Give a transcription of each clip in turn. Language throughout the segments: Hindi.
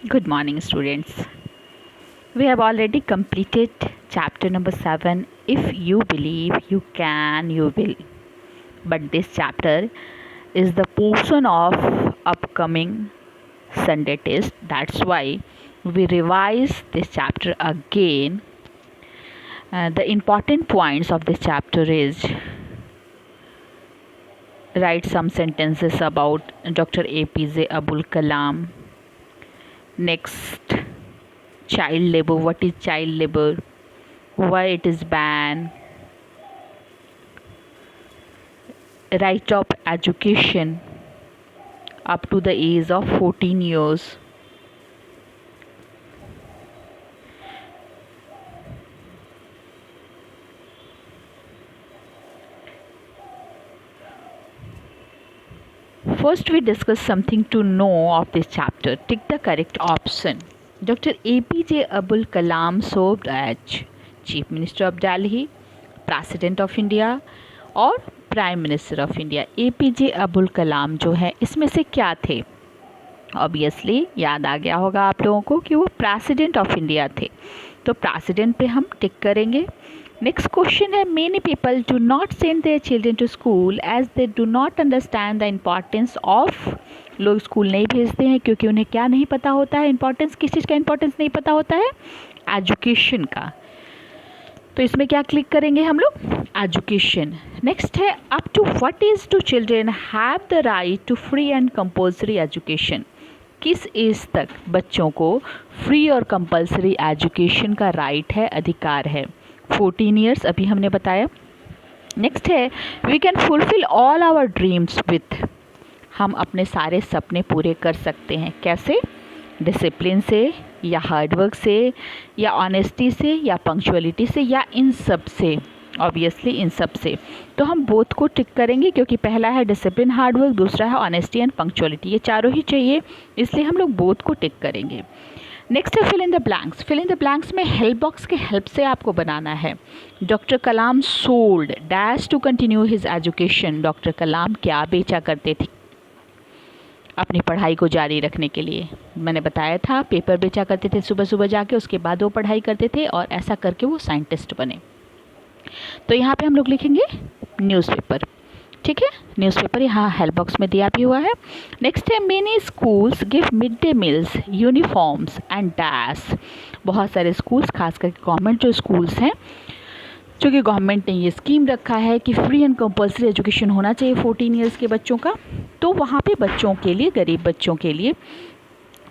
Good morning, students. We have already completed chapter number 7. If you believe you can, you will. But this chapter is the portion of upcoming Sunday test. That's why we revise this chapter again. The important points of this chapter is write some sentences about Dr. APJ Abul Kalam. Next, child labor. What is child labor? Why it is banned? Right of education up to the age of 14 years. First, we discuss something to know of this chapter. Tick the correct option. Dr. APJ Abul Kalam served as Chief Minister of Delhi, President of India और prime minister of India. APJ Abul Kalam जो है इसमें से क्या थे? ऑब्वियसली याद आ गया होगा आप लोगों को कि वो प्रेसिडेंट ऑफ इंडिया थे, तो प्रेसिडेंट पे हम टिक करेंगे. नेक्स्ट क्वेश्चन है, many people do not send their children to school as they do not understand the importance of. लोग स्कूल नहीं भेजते हैं क्योंकि उन्हें क्या नहीं पता होता है, इम्पॉर्टेंस. किस चीज़ का इम्पॉर्टेंस नहीं पता होता है? एजुकेशन का. तो इसमें क्या क्लिक करेंगे हम लोग? एजुकेशन. नेक्स्ट है, up to what age do children have the right to free and compulsory education. किस एज तक बच्चों को फ्री और कंपल्सरी एजुकेशन का राइट है, अधिकार है? 14 ईयर्स अभी हमने बताया. नेक्स्ट है, we can fulfil all our dreams with. हम अपने सारे सपने पूरे कर सकते हैं. कैसे? डिसिप्लिन से, या हार्डवर्क से, या ऑनेस्टी से, या पंक्चुअलिटी से, या इन सब से. ऑब्वियसली इन सब से. तो हम बोथ को टिक करेंगे क्योंकि पहला है डिसिप्लिन हार्डवर्क, दूसरा है ऑनेस्टी एंड पंक्चुअलिटी. ये चारों ही चाहिए, इसलिए हम लोग बोथ को टिक करेंगे. नेक्स्ट है fill in the blanks. Fill in the blanks में हेल्प बॉक्स के हेल्प से आपको बनाना है. Doctor Kalam sold dash to continue his education. Doctor Kalam क्या बेचा करते थे अपनी पढ़ाई को जारी रखने के लिए? मैंने बताया था पेपर बेचा करते थे सुबह सुबह जाके, उसके बाद वो पढ़ाई करते थे और ऐसा करके वो साइंटिस्ट बने. तो यहाँ पे हम लोग लिखेंगे न्यूज़पेपर. ठीक है, न्यूज़पेपर यहाँ हेल्प बॉक्स में दिया भी हुआ है. नेक्स्ट है, many schools give mid day meals, uniforms and dash. बहुत सारे स्कूल्स, खास करके गवर्नमेंट जो स्कूल्स हैं, जो कि गवर्नमेंट ने ये स्कीम रखा है कि फ्री एंड कंपल्सरी एजुकेशन होना चाहिए 14 ईयर्स के बच्चों का. तो वहाँ पे बच्चों के लिए, गरीब बच्चों के लिए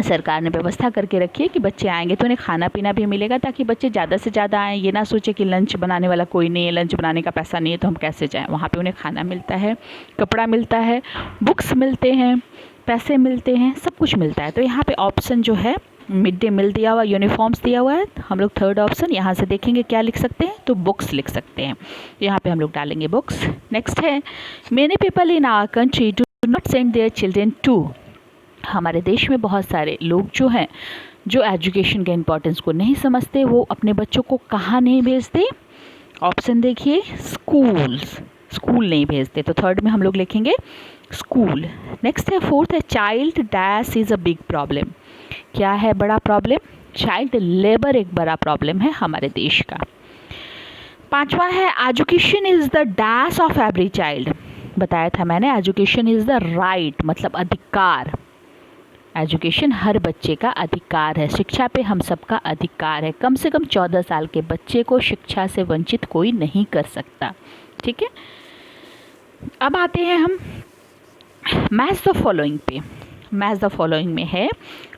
सरकार ने व्यवस्था करके रखी है कि बच्चे आएंगे तो उन्हें खाना पीना भी मिलेगा, ताकि बच्चे ज़्यादा से ज़्यादा आएँ. ये ना सोचे कि लंच बनाने वाला कोई नहीं है, लंच बनाने का पैसा नहीं है तो हम कैसे जाएं. वहाँ पे उन्हें खाना मिलता है, कपड़ा मिलता है, बुक्स मिलते हैं, पैसे मिलते हैं, सब कुछ मिलता है. तो यहाँ पे ऑप्शन जो है मिड डे मील दिया हुआ, यूनिफॉर्म्स दिया हुआ है. हम लोग थर्ड ऑप्शन यहाँ से देखेंगे क्या लिख सकते हैं, तो बुक्स लिख सकते हैं. यहाँ पे हम लोग डालेंगे बुक्स. नेक्स्ट है, many people in our country do not send their children to. हमारे देश में बहुत सारे लोग जो हैं, जो एजुकेशन के इम्पोर्टेंस को नहीं समझते, वो अपने बच्चों को कहाँ नहीं भेजते? ऑप्शन देखिए, स्कूल्स. स्कूल नहीं भेजते, तो थर्ड में हम लोग लिखेंगे स्कूल. नेक्स्ट है, फोर्थ है, child dash is a big problem. क्या है बड़ा प्रॉब्लम? चाइल्ड लेबर एक बड़ा प्रॉब्लम है हमारे देश का. पांचवा है, education is the dash of every child. बताया था मैंने, एजुकेशन इज़ द राइट, मतलब अधिकार. एजुकेशन हर बच्चे का अधिकार है. शिक्षा पे हम सबका अधिकार है. कम से कम 14 साल के बच्चे को शिक्षा से वंचित कोई नहीं कर सकता. ठीक है, अब आते हैं हम मैच द फॉलोइंग पे. मैच द फॉलोइंग में है,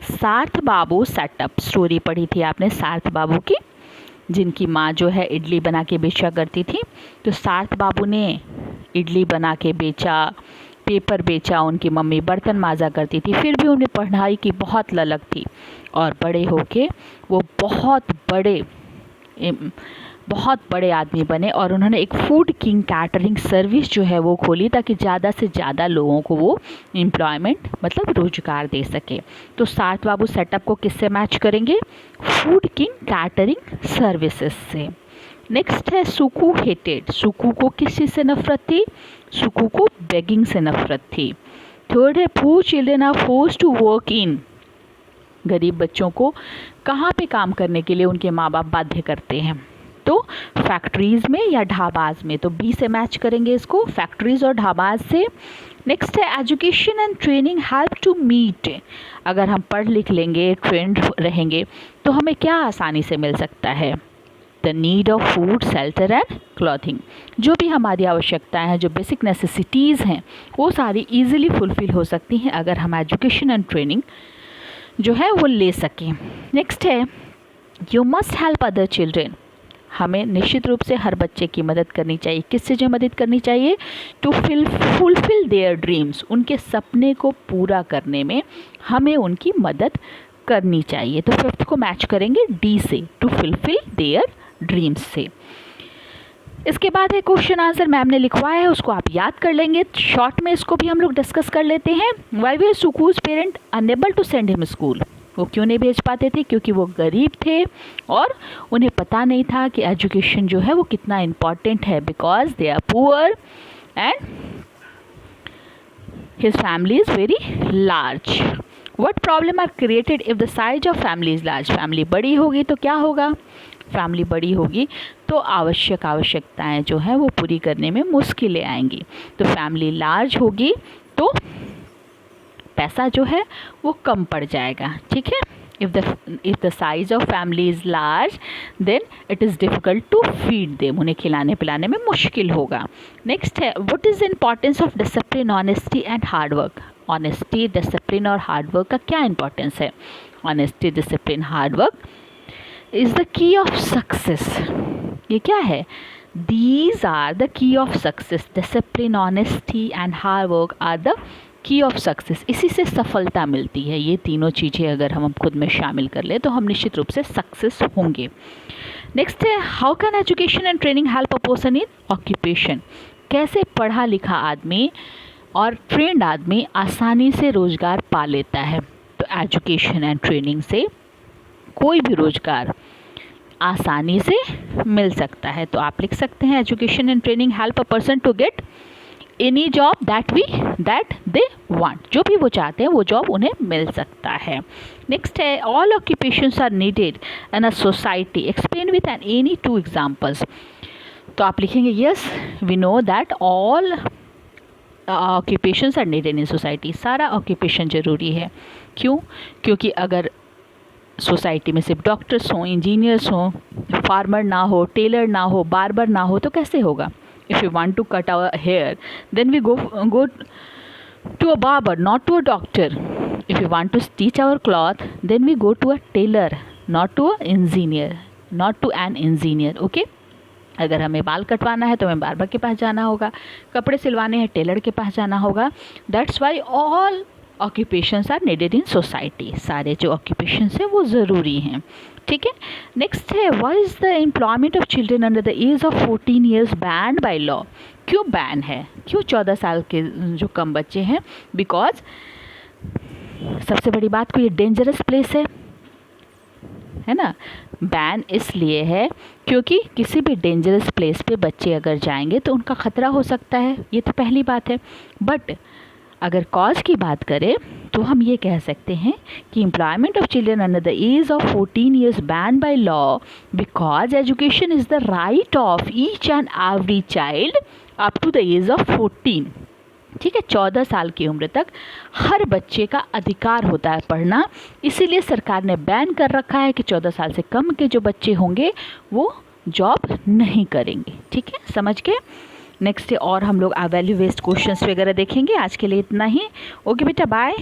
सार्थ बाबू सेटअप. स्टोरी पढ़ी थी आपने सार्थ बाबू की, जिनकी माँ जो है इडली बना के बेचा करती थी. तो सार्थ बाबू ने इडली बना के बेचा, पेपर बेचा, उनकी मम्मी बर्तन मांजा करती थी, फिर भी उन्हें पढ़ाई की बहुत ललक थी और बड़े होके वो बहुत बड़े आदमी बने और उन्होंने एक फूड किंग कैटरिंग सर्विस जो है वो खोली, ताकि ज़्यादा से ज़्यादा लोगों को वो एम्प्लॉयमेंट, मतलब रोजगार दे सके. तो सार्थ बाबू सेटअप को किससे मैच करेंगे? फूड किंग कैटरिंग सर्विसेज से. नेक्स्ट है, सुकू हेटेड. सुकू को किस चीज़ से नफरत थी? सुकू को बेगिंग से नफरत थी. थर्ड है, poor children are forced to work in. गरीब बच्चों को कहाँ पे काम करने के लिए उनके माँ बाप बाध्य करते हैं? तो फैक्ट्रीज़ में या ढाबाज में। तो बी से मैच करेंगे इसको, फैक्ट्रीज़ और ढाबाज से। नेक्स्ट है education and training help to meet. अगर हम पढ़ लिख लेंगे, ट्रेंड रहेंगे, तो हमें क्या आसानी से मिल सकता है? The need of food, shelter and clothing. जो भी हमारी आवश्यकताएं हैं, जो बेसिक नेसेसिटीज़ हैं, वो सारी इजीली फुलफ़िल हो सकती हैं अगर हम एजुकेशन एंड ट्रेनिंग जो है वो ले सकें। नेक्स्ट है you must help other children. हमें निश्चित रूप से हर बच्चे की मदद करनी चाहिए। किससे जो मदद करनी चाहिए? To fulfil their dreams. उनके सपने को पूरा करने में हमें उनकी मदद करनी चाहिए। तो फिफ्थ को मैच करेंगे डी से, टू फुलफिल देयर ड्रीम्स से। इसके बाद है क्वेश्चन आंसर मैम ने लिखवाया है, उसको आप याद कर लेंगे। शॉर्ट में इसको भी हम लोग डिस्कस कर लेते हैं। वाई वर सुकूज parent unable to send him school. वो क्यों नहीं भेज पाते थे? क्योंकि वो गरीब थे और उन्हें पता नहीं था कि एजुकेशन जो है वो कितना इम्पॉर्टेंट है। Because they are poor and his family is very large. What problem are created if the size of family is large. Family बड़ी होगी तो क्या होगा? फैमिली बड़ी होगी तो आवश्यकताएं जो है वो पूरी करने में मुश्किलें आएंगी। तो फैमिली लार्ज होगी तो पैसा जो है वो कम पड़ जाएगा। ठीक है, if the size of family is large then it is difficult to feed them. उन्हें खिलाने पिलाने में मुश्किल होगा। नेक्स्ट है what is the importance of discipline, honesty and hard work. Honesty, discipline और हार्ड वर्क का क्या इंपॉर्टेंस है? Honesty, discipline, hard work is the key of success. ये क्या है? These are the key of success. Discipline, honesty and hard work are the key of success. इसी से सफलता मिलती है। ये तीनों चीज़ें अगर हम खुद में शामिल कर ले तो हम निश्चित रूप से सक्सेस होंगे। नेक्स्ट है how can education and training help a person in occupation. कैसे पढ़ा लिखा आदमी और ट्रेंड आदमी आसानी से रोज़गार पा लेता है? तो एजुकेशन एंड ट्रेनिंग से कोई भी रोज़गार आसानी से मिल सकता है। तो आप लिख सकते हैं education and training help a person to get any job that they want. जो भी वो चाहते हैं वो जॉब उन्हें मिल सकता है। नेक्स्ट है all occupations are needed in a society, explain with an any two examples. तो आप लिखेंगे yes we know that all occupations are needed in society. सारा ऑक्यूपेशन ज़रूरी है। क्यों? क्योंकि अगर सोसाइटी में सिर्फ डॉक्टर्स हों, इंजीनियर्स हों, फार्मर ना हो, टेलर ना हो, बार्बर ना हो तो कैसे होगा? If we want to cut our hair, then we go to a barber, not to a doctor. If we want to stitch our cloth, then we go to a tailor, not to an engineer. Okay? अगर हमें बाल कटवाना है तो हमें बार्बर के पास जाना होगा, कपड़े सिलवाने हैं टेलर के पास जाना होगा। That's why all occupations are needed in society. सारे जो occupations हैं वो ज़रूरी हैं। ठीक है। नेक्स्ट है why is the employment of children under the age of 14 years ban by law. क्यों बैन है? क्यों 14 साल के जो कम बच्चे हैं? बिकॉज सबसे बड़ी बात को ये डेंजरस प्लेस है ना। बैन इसलिए है क्योंकि किसी भी डेंजरस प्लेस पे बच्चे अगर जाएंगे तो उनका ख़तरा हो सकता है। ये तो पहली बात है। बट अगर कॉज की बात करें तो हम ये कह सकते हैं कि employment of children under the age of 14 years ban by law because education is the right of each and every child up to the age of 14। ठीक है, 14 साल की उम्र तक हर बच्चे का अधिकार होता है पढ़ना। इसीलिए सरकार ने बैन कर रखा है कि 14 साल से कम के जो बच्चे होंगे वो जॉब नहीं करेंगे। ठीक है, समझ के। नेक्स्ट और हम लोग वैल्यू बेस्ड क्वेश्चंस वगैरह देखेंगे। आज के लिए इतना ही। ओके बेटा, बाय।